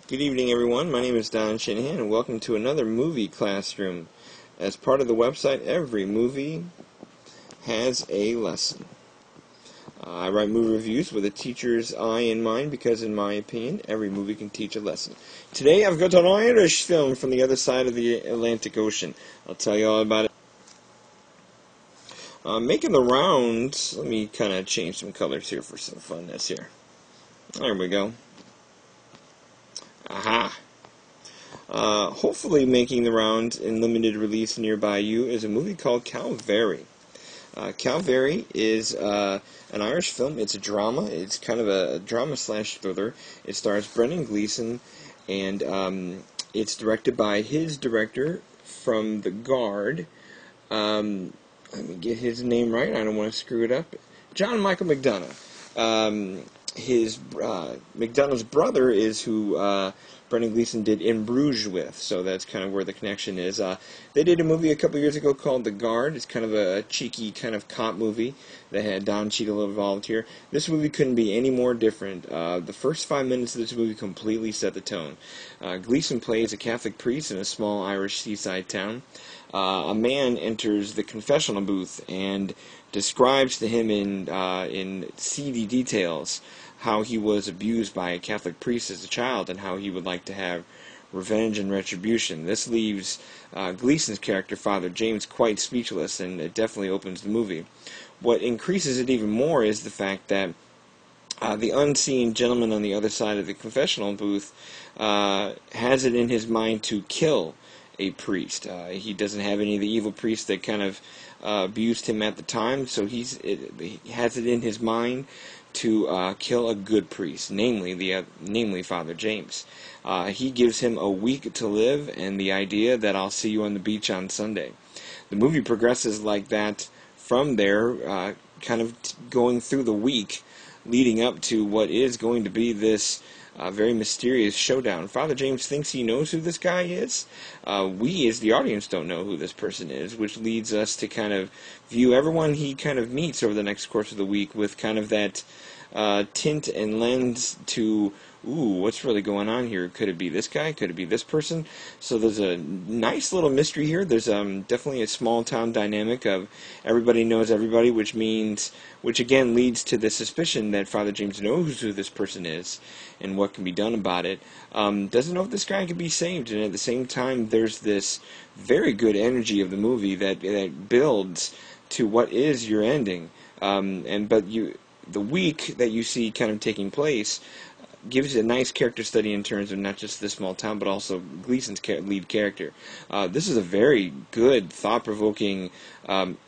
Good evening, everyone. My name is Don Shanahan, and welcome to another movie classroom. As part of the website, every movie has a lesson. I write movie reviews with a teacher's eye in mind because, in my opinion, every movie can teach a lesson. Today, I've got an Irish film from the other side of the Atlantic Ocean. I'll tell you all about it. Making the rounds, let me kind of change some colors here for some funness here. There we go. Aha! Hopefully making the rounds in limited release nearby you is a movie called Calvary. Calvary is an Irish film. It's a drama. It's kind of a drama/thriller. It stars Brendan Gleeson, and it's directed by his director from The Guard. Let me get his name right. I don't want to screw it up. John Michael McDonough. McDonough's brother is who Brendan Gleeson did In Bruges with, so that's kind of where the connection is. They did a movie a couple years ago called The Guard. It's kind of a cheeky kind of cop movie that had Don Cheadle involved here. This movie couldn't be any more different. The first 5 minutes of this movie completely set the tone. Gleeson plays a Catholic priest in a small Irish seaside town. A man enters the confessional booth and describes to him in seedy details how he was abused by a Catholic priest as a child and how he would like to have revenge and retribution. This leaves Gleeson's character, Father James, quite speechless, and it definitely opens the movie. What increases it even more is the fact that the unseen gentleman on the other side of the confessional booth has it in his mind to kill a priest. He doesn't have any of the evil priests that kind of abused him at the time, so he has it in his mind to kill a good priest, namely Father James. He gives him a week to live and the idea that I'll see you on the beach on Sunday. The movie progresses like that from there, kind of going through the week leading up to what is going to be this very mysterious showdown. Father James thinks he knows who this guy is. We, as the audience, don't know who this person is, which leads us to kind of view everyone he kind of meets over the next course of the week with kind of that tint and lens to, ooh, what's really going on here? Could it be this guy? Could it be this person? So there's a nice little mystery here. There's definitely a small town dynamic of everybody knows everybody, which again leads to the suspicion that Father James knows who this person is and what can be done about it. Doesn't know if this guy can be saved, and at the same time there's this very good energy of the movie that builds to what is your ending. The week that you see kind of taking place gives a nice character study in terms of not just this small town, but also Gleeson's lead character. This is a very good, thought-provoking,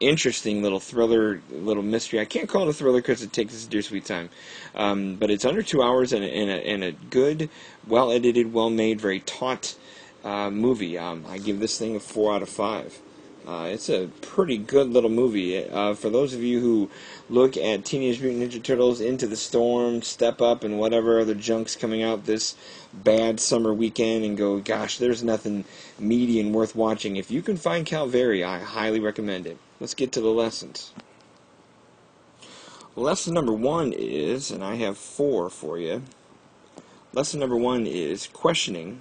interesting little thriller, little mystery. I can't call it a thriller because it takes its dear sweet time, but it's under 2 hours and a good, well-edited, well-made, very taut movie. I give this thing a 4 out of 5. It's a pretty good little movie. For those of you who look at Teenage Mutant Ninja Turtles, Into the Storm, Step Up, and whatever other junk's coming out this bad summer weekend and go, gosh, there's nothing meaty and worth watching. If you can find Calvary, I highly recommend it. Let's get to the lessons. Lesson number 1 is, and I have 4 for you. Lesson number 1 is questioning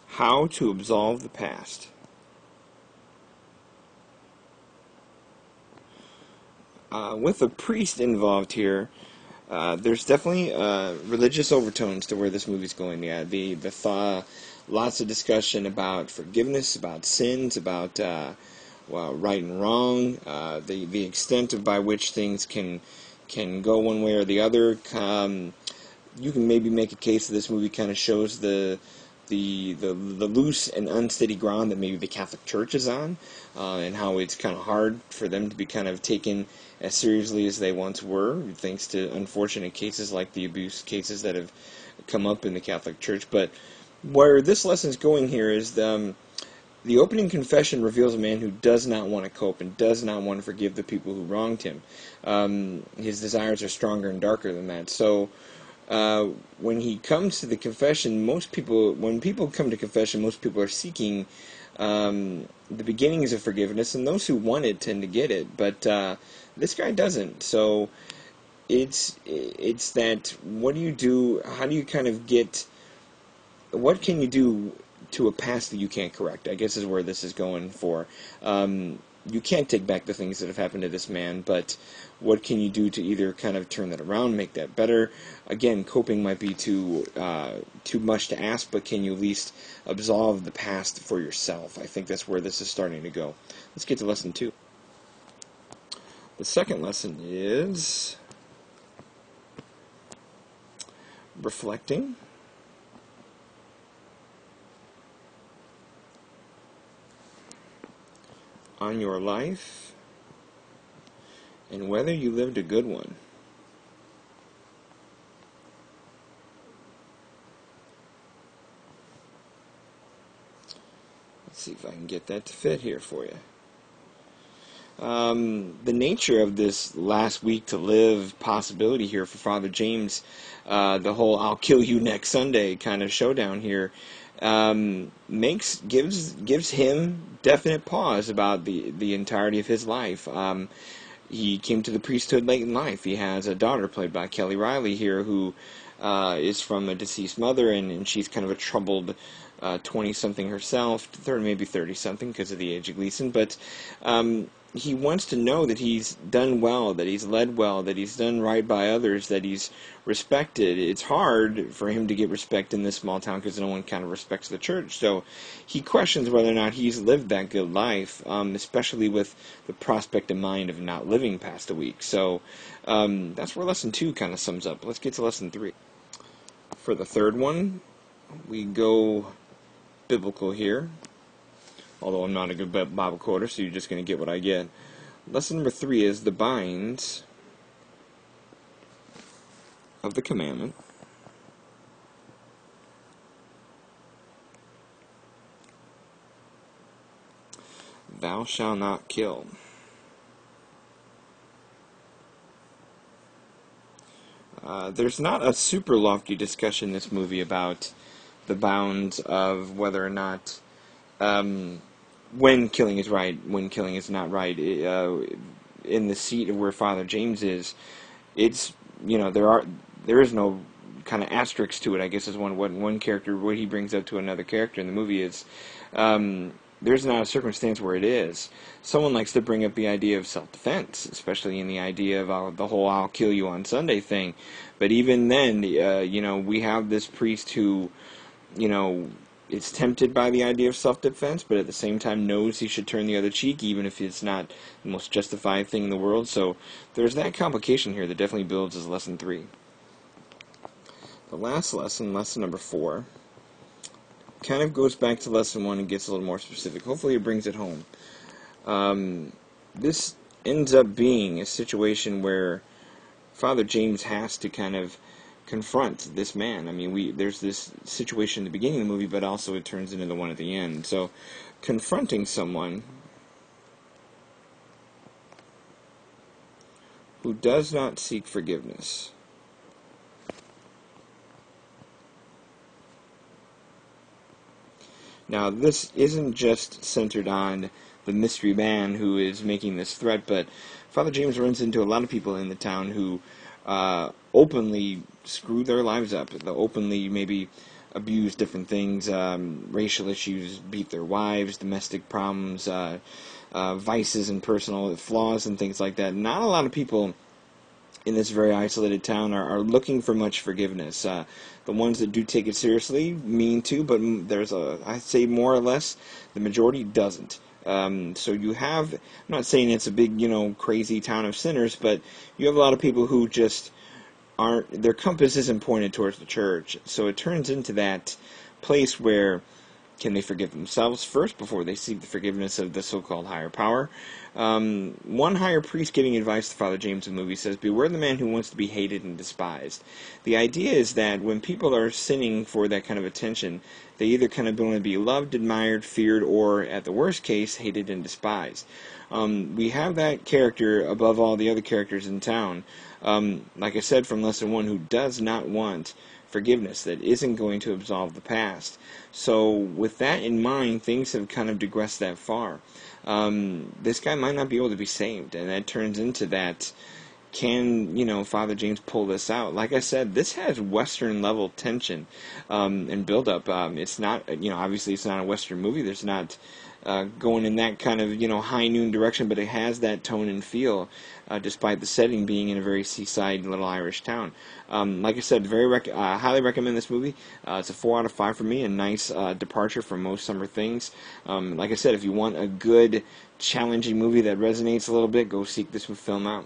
how to absolve the past. With a priest involved here, there's definitely religious overtones to where this movie's going. Yeah, lots of discussion about forgiveness, about sins, about right and wrong, the extent by which things can go one way or the other. You can maybe make a case that this movie kind of shows the loose and unsteady ground that maybe the Catholic Church is on, and how it's kind of hard for them to be kind of taken as seriously as they once were, thanks to unfortunate cases like the abuse cases that have come up in the Catholic Church. But where this lesson's going here is the opening confession reveals a man who does not want to cope and does not want to forgive the people who wronged him. His desires are stronger and darker than that. So when he comes to the confession, when people come to confession, most people are seeking the beginnings of forgiveness, and those who want it tend to get it, but this guy doesn't. So it's that, what do you do? How do you kind of get? What can you do to a past that you can't correct? I guess is where this is going for. You can't take back the things that have happened to this man, but what can you do to either kind of turn that around, make that better? Again, coping might be too much to ask, but can you at least absolve the past for yourself? I think that's where this is starting to go. Let's get to lesson 2. The second lesson is reflecting on your life and whether you lived a good one. Let's see if I can get that to fit here for you. The nature of this last week to live possibility here for Father James, the whole "I'll kill you next Sunday" kind of showdown here, gives him definite pause about the entirety of his life. He came to the priesthood late in life. He has a daughter played by Kelly Riley here, who is from a deceased mother, and she's kind of a troubled 20-something herself, maybe 30-something because of the age of Gleason, but he wants to know that he's done well, that he's led well, that he's done right by others, that he's respected. It's hard for him to get respect in this small town because no one kind of respects the church. So he questions whether or not he's lived that good life, especially with the prospect in mind of not living past a week. So that's where lesson 2 kind of sums up. Let's get to lesson 3. For the third one, we go biblical here. Although I'm not a good Bible quoter, so you're just going to get what I get. Lesson number 3 is the binds of the commandment "Thou shalt not kill." There's not a super lofty discussion in this movie about the bounds of whether or not when killing is right, when killing is not right. In the seat of where Father James is, it's, there is no kind of asterisk to it, I guess, is one character, what he brings up to another character in the movie is, there's not a circumstance where it is. Someone likes to bring up the idea of self-defense, especially in the idea of the whole "I'll kill you on Sunday" thing. But even then, we have this priest who, is tempted by the idea of self-defense, but at the same time knows he should turn the other cheek, even if it's not the most justified thing in the world. So there's that complication here that definitely builds as lesson 3. The last lesson, lesson number 4, kind of goes back to lesson 1 and gets a little more specific. Hopefully it brings it home. This ends up being a situation where Father James has to kind of confront this man. I mean, there's this situation in the beginning of the movie, but also it turns into the one at the end. So, confronting someone who does not seek forgiveness. Now, this isn't just centered on the mystery man who is making this threat, but Father James runs into a lot of people in the town who openly screw their lives up. They openly maybe abuse different things, racial issues, beat their wives, domestic problems, vices and personal flaws and things like that. Not a lot of people in this very isolated town are looking for much forgiveness. The ones that do take it seriously mean to, but I'd say more or less, the majority doesn't. So you have, I'm not saying it's a big, crazy town of sinners, but you have a lot of people who just their compass isn't pointed towards the church. So it turns into that place where, can they forgive themselves first before they seek the forgiveness of the so-called higher power? One higher priest giving advice to Father James in the movie says, "Beware the man who wants to be hated and despised." The idea is that when people are sinning for that kind of attention, they either kind of want to be loved, admired, feared, or, at the worst case, hated and despised. We have that character above all the other characters in town, like I said from lesson 1, who does not want forgiveness, that isn't going to absolve the past. So with that in mind, things have kind of digressed that far. This guy might not be able to be saved, and that turns into that can, Father James pull this out? Like I said, this has Western level tension and build up. It's not, obviously it's not a Western movie. There's not going in that kind of, high noon direction, but it has that tone and feel, despite the setting being in a very seaside little Irish town. Like I said, highly recommend this movie. It's a 4 out of 5 for me, a nice departure from most summer things. Like I said, if you want a good, challenging movie that resonates a little bit, go seek this film out.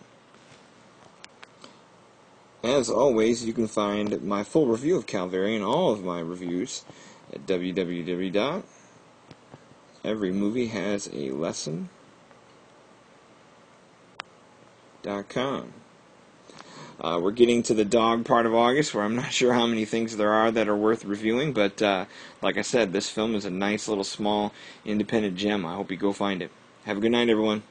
As always, you can find my full review of Calvary and all of my reviews at www.everymoviehasalesson.com. We're getting to the dog part of August, where I'm not sure how many things there are that are worth reviewing, but like I said, this film is a nice little small independent gem. I hope you go find it. Have a good night, everyone.